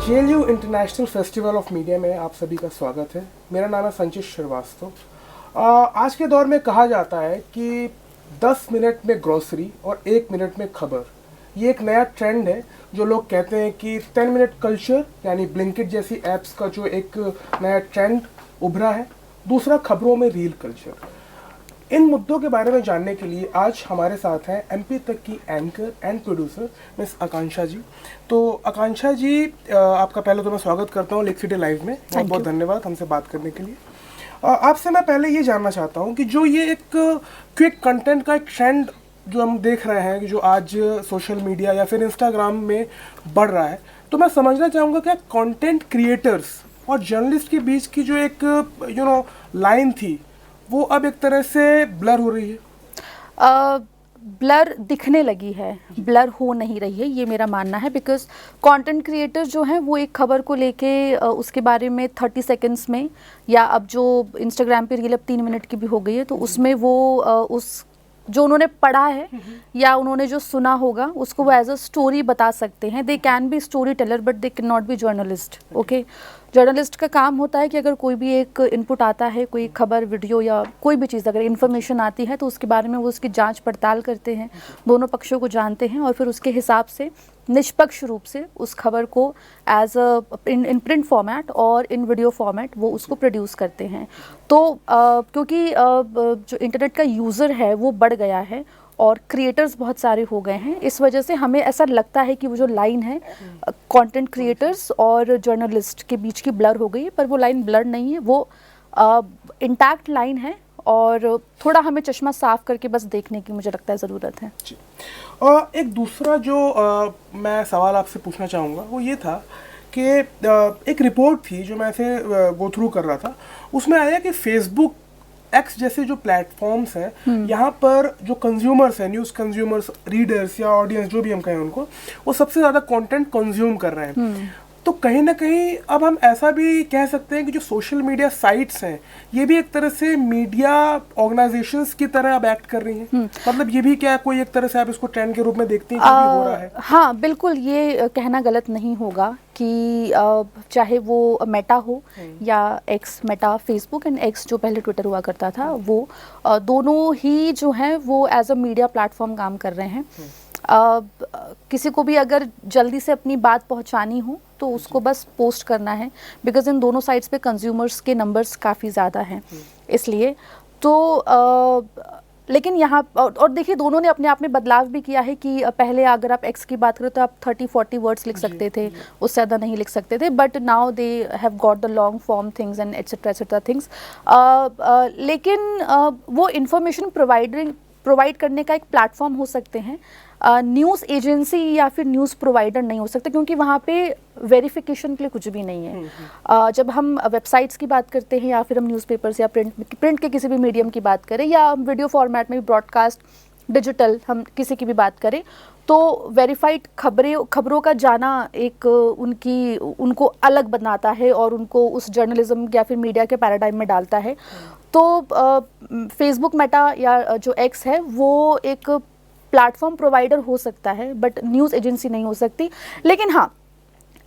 JLU international festival of media में आप सभी का स्वागत है। मेरा नाम है संचित श्रीवास्तव। आज के दौर में कहा जाता है कि 10 मिनट में ग्रोसरी और 1 मिनट में खबर, ये एक नया ट्रेंड है। जो लोग कहते हैं कि 10 मिनट कल्चर यानी ब्लिंकिट जैसी ऐप्स का जो एक नया ट्रेंड उभरा है। दूसरा, खबरों में रील कल्चर। इन मुद्दों के बारे में जानने के लिए आज हमारे साथ हैं MP तक की एंकर एंड प्रोड्यूसर मिस आकांक्षा जी। तो आकांक्षा जी, आपका पहले तो मैं स्वागत करता हूँ लेक सिटी लाइव में। बहुत बहुत धन्यवाद हमसे बात करने के लिए। आपसे मैं पहले ये जानना चाहता हूँ कि जो ये एक क्विक कंटेंट का एक ट्रेंड जो हम देख रहे हैं कि जो आज सोशल मीडिया या फिर इंस्टाग्राम में बढ़ रहा है, तो मैं समझना चाहूँगा कि कंटेंट क्रिएटर्स और जर्नलिस्ट के बीच की जो एक लाइन थी वो अब एक तरह से ब्लर हो रही है। ब्लर दिखने लगी है, ब्लर हो नहीं रही है, ये मेरा मानना है। बिकॉज कंटेंट क्रिएटर्स जो हैं वो एक खबर को लेके उसके बारे में 30 सेकंड्स में, या अब जो इंस्टाग्राम पे रील अब 3 मिनट की भी हो गई है, तो उसमें वो उस जो उन्होंने पढ़ा है या उन्होंने जो सुना होगा उसको वो एज अ स्टोरी बता सकते हैं। They can be story teller but they can not be journalist. Okay, journalist का काम होता है कि अगर कोई भी एक इनपुट आता है, कोई खबर, वीडियो या कोई भी चीज़ अगर इन्फॉर्मेशन आती है तो उसके बारे में वो उसकी जांच पड़ताल करते हैं, दोनों पक्षों को जानते हैं और फिर उसके हिसाब से निष्पक्ष रूप से उस खबर को एज इन प्रिंट फॉर्मेट और इन वीडियो फॉर्मेट वो उसको प्रोड्यूस करते हैं। तो क्योंकि जो इंटरनेट का यूज़र है वो बढ़ गया है और क्रिएटर्स बहुत सारे हो गए हैं, इस वजह से हमें ऐसा लगता है कि वो जो लाइन है कंटेंट क्रिएटर्स और जर्नलिस्ट के बीच की ब्लर हो गई है, पर वो लाइन ब्लर नहीं है, वो इंटैक्ट लाइन है और थोड़ा हमें चश्मा साफ करके बस देखने की मुझे लगता है ज़रूरत है। और एक दूसरा जो मैं सवाल आपसे पूछना चाहूँगा वो ये था कि एक रिपोर्ट थी जो मैं ऐसे गो थ्रू कर रहा था, उसमें आया कि फेसबुक, एक्स जैसे जो प्लेटफॉर्म्स हैं, यहाँ पर जो कंज्यूमर्स हैं, न्यूज़ कंज्यूमर्स, रीडर्स या ऑडियंस जो भी हम कहें उनको, वो सबसे ज़्यादा कंटेंट कंज्यूम कर रहे हैं। तो कहीं ना कहीं अब हम ऐसा भी कह सकते हैं कि जो सोशल मीडिया साइट्स हैं ये भी एक तरह से मीडिया ऑर्गेनाइजेशंस की तरह अब एक्ट कर रही हैं। मतलब ये भी क्या कोई एक तरह से आप इसको ट्रेंड के रूप में देखते हैं कि भी हो रहा है? हाँ, बिल्कुल, ये कहना गलत नहीं होगा कि चाहे वो मेटा हो या x, Meta Facebook and x जो पहले ट्विटर हुआ करता था, वो दोनों ही जो हैं वो एज अ मीडिया प्लेटफॉर्म काम कर रहे हैं। किसी को भी अगर जल्दी से अपनी बात पहुंचानी हो तो उसको बस पोस्ट करना है, बिकॉज इन दोनों साइट्स पे कंज्यूमर्स के नंबर्स काफ़ी ज़्यादा हैं, इसलिए तो लेकिन यहाँ और देखिए दोनों ने अपने आप में बदलाव भी किया है कि पहले अगर आप एक्स की बात करें तो आप 30-40 वर्ड्स लिख सकते थे, उससे ज़्यादा नहीं लिख सकते थे, but now they have got the long form things and etcetera things. लेकिन वो इंफॉर्मेशन प्रोवाइड करने का एक प्लेटफॉर्म हो सकते हैं, न्यूज़ एजेंसी या फिर न्यूज़ प्रोवाइडर नहीं हो सकता, क्योंकि वहाँ पे वेरिफिकेशन के लिए कुछ भी नहीं है। जब हम वेबसाइट्स की बात करते हैं या फिर हम न्यूज़पेपर्स या प्रिंट के किसी भी मीडियम की बात करें या वीडियो फॉर्मेट में भी ब्रॉडकास्ट, डिजिटल, हम किसी की भी बात करें, तो वेरीफाइड खबरों का जाना एक उनको अलग बनाता है और उनको उस जर्नलिज्म या फिर मीडिया के पैराडाइम में डालता है। तो फेसबुक, मेटा या जो एक्स है वो एक प्लेटफॉर्म प्रोवाइडर हो सकता है बट न्यूज़ एजेंसी नहीं हो सकती। लेकिन हाँ,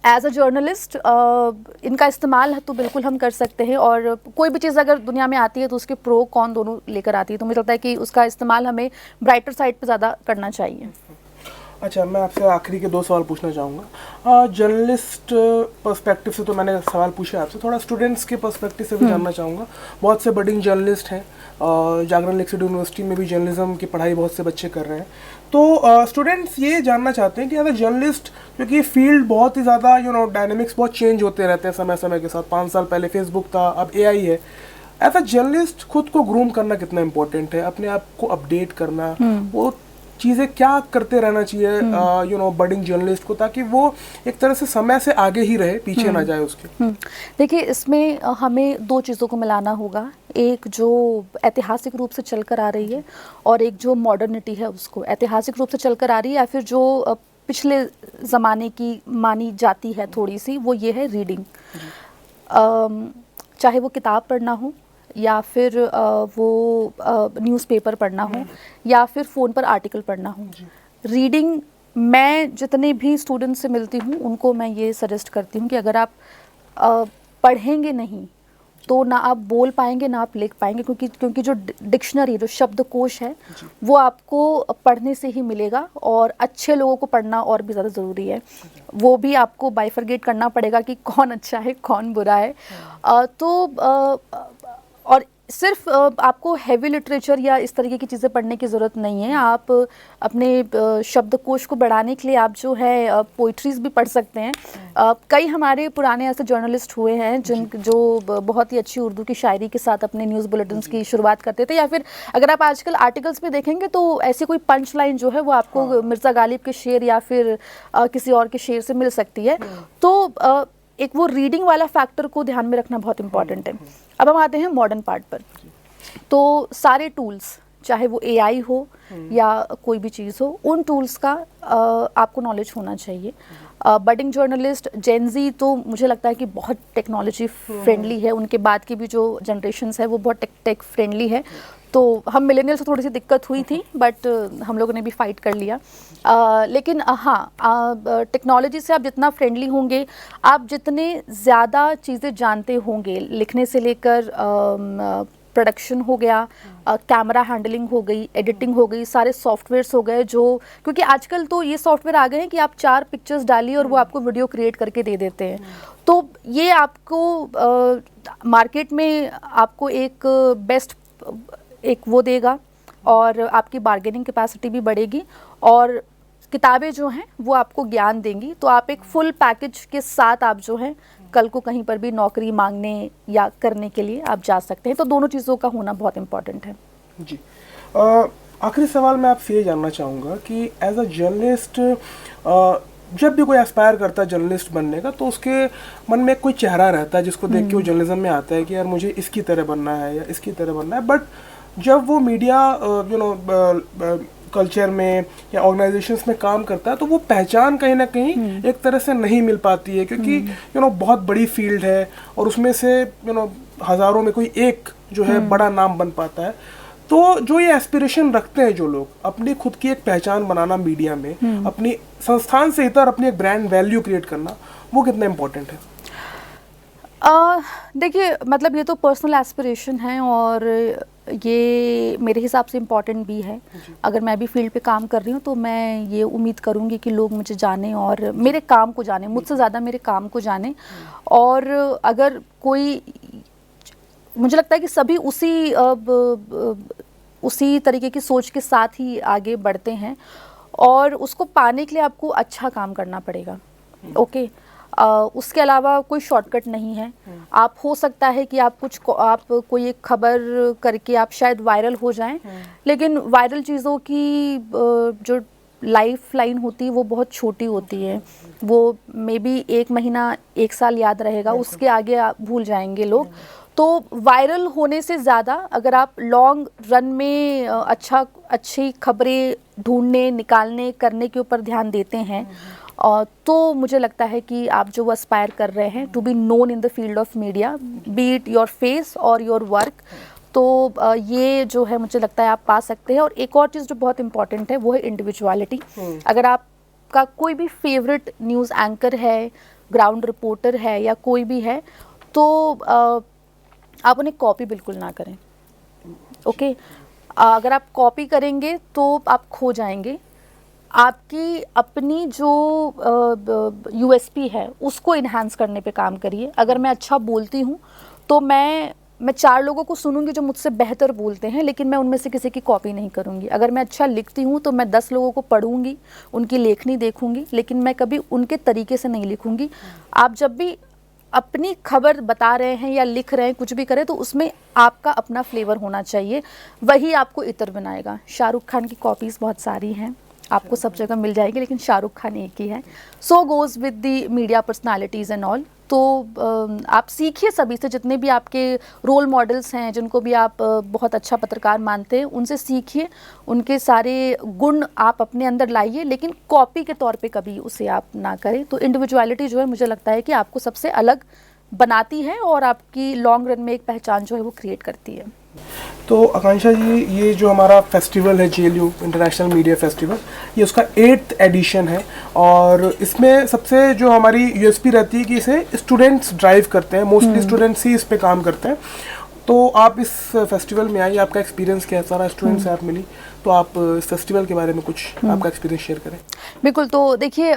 एज अ जर्नलिस्ट इनका इस्तेमाल तो बिल्कुल हम कर सकते हैं, और कोई भी चीज़ अगर दुनिया में आती है तो उसके प्रो कॉन दोनों लेकर आती है, तो मुझे लगता है कि उसका इस्तेमाल हमें ब्राइटर साइड पे ज़्यादा करना चाहिए। अच्छा, मैं आपसे आखिरी के 2 सवाल पूछना चाहूँगा। जर्नलिस्ट पर्सपेक्टिव से तो मैंने सवाल पूछे आपसे, थोड़ा स्टूडेंट्स के पर्सपेक्टिव से भी जानना चाहूँगा। बहुत से बडिंग जर्नलिस्ट हैं, जागरण लेक सिटी यूनिवर्सिटी में भी जर्नलिज्म की पढ़ाई बहुत से बच्चे कर रहे हैं। तो स्टूडेंट्स ये जानना चाहते हैं कि एज अ जर्नलिस्ट, क्योंकि फील्ड बहुत ही ज़्यादा डायनेमिक्स बहुत चेंज होते रहते हैं समय समय के साथ। 5 साल पहले फेसबुक था, अब AI है। एज अ जर्नलिस्ट खुद को ग्रूम करना कितना इंपॉर्टेंट है, अपने आप को अपडेट करना, वो चीज़ें क्या करते रहना चाहिए बडिंग जर्नलिस्ट को, ताकि वो एक तरह से समय से आगे ही रहे, पीछे ना जाए उसके? देखिए, इसमें हमें 2 चीज़ों को मिलाना होगा, एक जो ऐतिहासिक रूप से चलकर आ रही है और एक जो मॉडर्निटी है उसको। ऐतिहासिक रूप से चलकर आ रही है या फिर जो पिछले ज़माने की मानी जाती है थोड़ी सी, वो ये है रीडिंग। चाहे वो किताब पढ़ना हो या फिर वो न्यूज़पेपर पढ़ना हो या फिर फ़ोन पर आर्टिकल पढ़ना हो, रीडिंग मैं जितने भी स्टूडेंट्स से मिलती हूँ उनको मैं ये सजेस्ट करती हूँ कि अगर आप पढ़ेंगे नहीं तो ना आप बोल पाएंगे ना आप लिख पाएंगे, क्योंकि जो डिक्शनरी, जो शब्दकोश है वो आपको पढ़ने से ही मिलेगा, और अच्छे लोगों को पढ़ना और भी ज़्यादा ज़रूरी है। वो भी आपको बाइफरगेट करना पड़ेगा कि कौन अच्छा है कौन बुरा है। और सिर्फ आपको हैवी लिटरेचर या इस तरीके की चीज़ें पढ़ने की ज़रूरत नहीं है। आप अपने शब्दकोश को बढ़ाने के लिए आप जो है पोइट्रीज़ भी पढ़ सकते हैं। कई हमारे पुराने ऐसे जर्नलिस्ट हुए हैं जो बहुत ही अच्छी उर्दू की शायरी के साथ अपने न्यूज़ बुलेटिन्स की शुरुआत करते थे, या फिर अगर आप आजकल आर्टिकल्स में देखेंगे तो ऐसी कोई पंच लाइन जो है वो आपको मिर्ज़ा गालिब के शेर या फिर किसी और के शेर से मिल सकती है। तो एक वो रीडिंग वाला फैक्टर को ध्यान में रखना बहुत इंपॉर्टेंट है। अब हम आते हैं मॉडर्न पार्ट पर। तो सारे टूल्स, चाहे वो एआई हो या कोई भी चीज़ हो, उन टूल्स का आपको नॉलेज होना चाहिए। बडिंग जर्नलिस्ट जेनजी तो मुझे लगता है कि बहुत टेक्नोलॉजी फ्रेंडली है, उनके बाद की भी जो जनरेशन्स है वो बहुत टेक फ्रेंडली है। तो हम मिलेनियल से थोड़ी सी दिक्कत हुई थी, बट हम लोगों ने भी फाइट कर लिया। लेकिन हाँ, टेक्नोलॉजी से आप जितना फ्रेंडली होंगे, आप जितने ज़्यादा चीज़ें जानते होंगे, लिखने से लेकर प्रोडक्शन हो गया, कैमरा हैंडलिंग हो गई, एडिटिंग हो गई, सारे सॉफ्टवेयर्स हो गए, जो क्योंकि आजकल तो ये सॉफ्टवेयर आ गए हैं कि आप 4 पिक्चर्स डालिए और वो आपको वीडियो क्रिएट करके दे देते हैं। तो ये आपको मार्केट में आपको एक बेस्ट एक वो देगा, और आपकी बार्गेनिंग कैपेसिटी भी बढ़ेगी, और किताबें जो हैं वो आपको ज्ञान देंगी। तो आप एक फुल पैकेज के साथ आप जो है कल को कहीं पर भी नौकरी मांगने या करने के लिए आप जा सकते हैं। तो दोनों चीज़ों का होना बहुत इम्पोर्टेंट है। जी, आखिरी सवाल मैं आपसे ये जानना चाहूँगा कि एज अ जर्नलिस्ट, जब भी कोई एस्पायर करता है जर्नलिस्ट बनने का, तो उसके मन में कोई चेहरा रहता है जिसको देख के वो जर्नलिज्म में आता है कि यार मुझे इसकी तरह बनना है या इसकी तरह बनना है। बट जब वो मीडिया कल्चर में या ऑर्गेनाइजेशंस में काम करता है तो वो पहचान कहीं ना कहीं एक तरह से नहीं मिल पाती है, क्योंकि बहुत बड़ी फील्ड है और उसमें से हज़ारों में कोई एक जो है बड़ा नाम बन पाता है। तो जो ये एस्पिरेशन रखते हैं जो लोग, अपनी खुद की एक पहचान बनाना मीडिया में, अपनी संस्थान से इतर अपनी एक ब्रांड वैल्यू क्रिएट करना, वो कितना इम्पोर्टेंट है? देखिए, मतलब ये तो पर्सनल एस्पिरेशन है और ये मेरे हिसाब से इम्पॉर्टेंट भी है। अगर मैं भी फील्ड पे काम कर रही हूँ तो मैं ये उम्मीद करूँगी कि लोग मुझे जानें और मेरे काम को जानें, मुझसे ज़्यादा मेरे काम को जानें। और अगर कोई, मुझे लगता है कि सभी उसी तरीके की सोच के साथ ही आगे बढ़ते हैं, और उसको पाने के लिए आपको अच्छा काम करना पड़ेगा। ओके, उसके अलावा कोई शॉर्टकट नहीं है। आप हो सकता है कि आप कोई एक खबर करके आप शायद वायरल हो जाएं, लेकिन वायरल चीज़ों की जो लाइफ लाइन होती है वो बहुत छोटी होती है। वो मे बी 1 महीना 1 साल याद रहेगा, उसके आगे आप भूल जाएंगे लोग। तो वायरल होने से ज़्यादा अगर आप लॉन्ग रन में अच्छी खबरें ढूंढने, निकालने, करने के ऊपर ध्यान देते हैं, तो मुझे लगता है कि आप जो एस्पायर कर रहे हैं to be known in the field of media, be it your face और योर वर्क, तो ये जो है मुझे लगता है आप पा सकते हैं। और एक और चीज़ जो बहुत इंपॉर्टेंट है वो है इंडिविजुअलिटी। अगर आपका कोई भी फेवरेट न्यूज़ एंकर है, ग्राउंड रिपोर्टर है या कोई भी है, तो आप उन्हें कॉपी बिल्कुल ना करें। ओके, अगर आप कॉपी करेंगे तो आप खो जाएंगे। आपकी अपनी जो यूएसपी है उसको इन्हांस करने पे काम करिए। अगर मैं अच्छा बोलती हूँ तो मैं 4 लोगों को सुनूंगी जो मुझसे बेहतर बोलते हैं, लेकिन मैं उनमें से किसी की कॉपी नहीं करूँगी। अगर मैं अच्छा लिखती हूँ तो मैं 10 लोगों को पढ़ूंगी, उनकी लेखनी देखूंगी, लेकिन मैं कभी उनके तरीके से नहीं लिखूंगी। आप जब भी अपनी खबर बता रहे हैं या लिख रहे हैं, कुछ भी करें, तो उसमें आपका अपना फ्लेवर होना चाहिए, वही आपको इतर बनाएगा। शाहरुख खान की कॉपीज़ बहुत सारी हैं, आपको सब जगह मिल जाएगी, लेकिन शाहरुख खान एक ही है। So goes with the media personalities and all. तो आप सीखिए सभी से, जितने भी आपके रोल मॉडल्स हैं, जिनको भी आप बहुत अच्छा पत्रकार मानते हैं, उनसे सीखिए, उनके सारे गुण आप अपने अंदर लाइए, लेकिन कॉपी के तौर पे कभी उसे आप ना करें। तो इंडिविजुअलिटी जो है मुझे लगता है कि आपको सबसे अलग बनाती है और आपकी लॉन्ग रन में एक पहचान जो है वो क्रिएट करती है। तो आकांक्षा जी, ये जो हमारा फेस्टिवल है JLU इंटरनेशनल मीडिया फेस्टिवल, ये उसका 8th एडिशन है और इसमें सबसे जो हमारी USP रहती है कि इसे स्टूडेंट्स ड्राइव करते हैं, मोस्टली स्टूडेंट्स ही इस पे काम करते हैं। तो आप इस फेस्टिवल में आई, आपका एक्सपीरियंस क्या है? सारा स्टूडेंट से आप मिली, तो आप इस फेस्टिवल के बारे में कुछ आपका एक्सपीरियंस शेयर करें। बिल्कुल। तो देखिए,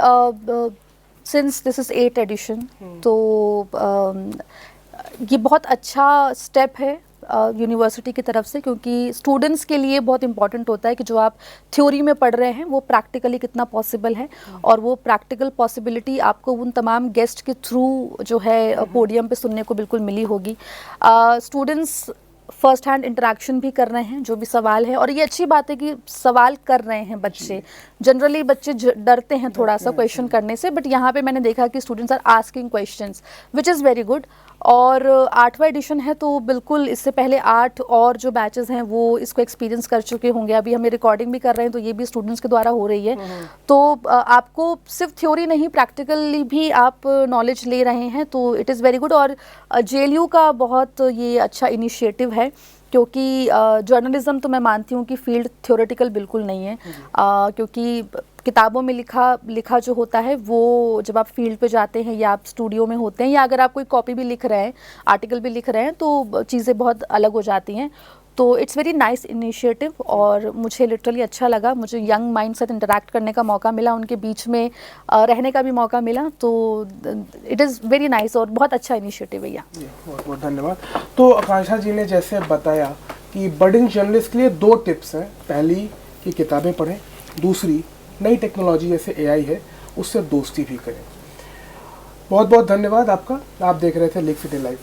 since this is 8th addition, तो ये बहुत अच्छा स्टेप है यूनिवर्सिटी की तरफ से, क्योंकि स्टूडेंट्स के लिए बहुत इंपॉर्टेंट होता है कि जो आप थ्योरी में पढ़ रहे हैं वो प्रैक्टिकली कितना पॉसिबल है, और वो प्रैक्टिकल पॉसिबिलिटी आपको उन तमाम गेस्ट के थ्रू जो है पोडियम पे सुनने को बिल्कुल मिली होगी। स्टूडेंट्स फर्स्ट हैंड इंटरेक्शन भी कर रहे हैं, जो भी सवाल है, और ये अच्छी बात है कि सवाल कर रहे हैं बच्चे। जनरली बच्चे डरते हैं थोड़ा सा क्वेश्चन करने से, बट यहाँ पे मैंने देखा कि students are asking questions, which is very good. और 8वां एडिशन है, तो बिल्कुल इससे पहले 8 और जो बैचेस हैं वो इसको एक्सपीरियंस कर चुके होंगे। अभी हमें रिकॉर्डिंग भी कर रहे हैं, तो ये भी स्टूडेंट्स के द्वारा हो रही है। तो आपको सिर्फ थ्योरी नहीं, प्रैक्टिकली भी आप नॉलेज ले रहे हैं, तो इट इज़ वेरी गुड। और JLU का बहुत ये अच्छा इनिशिएटिव है, क्योंकि जर्नलिज्म तो मैं मानती हूँ कि फील्ड थ्योरेटिकल बिल्कुल नहीं है, क्योंकि किताबों में लिखा जो होता है वो जब आप फील्ड पे जाते हैं या आप स्टूडियो में होते हैं, या अगर आप कोई कॉपी भी लिख रहे हैं, आर्टिकल भी लिख रहे हैं, तो चीज़ें बहुत अलग हो जाती हैं। तो इट्स वेरी नाइस इनिशिएटिव, और मुझे लिटरली अच्छा लगा। मुझे यंग माइंड से इंटरेक्ट करने का मौका मिला, उनके बीच में रहने का भी मौका मिला, तो इट इज़ वेरी नाइस और बहुत अच्छा इनिशिएटिव है। बहुत बहुत धन्यवाद। तो आकांक्षा जी ने जैसे बताया कि बडिंग जर्नलिस्ट के लिए 2 टिप्स हैं। पहली कि किताबें पढ़ें, दूसरी नई टेक्नोलॉजी जैसे AI है उससे दोस्ती भी करें। बहुत बहुत धन्यवाद आपका। आप देख रहे थे लेक सिटी लाइव।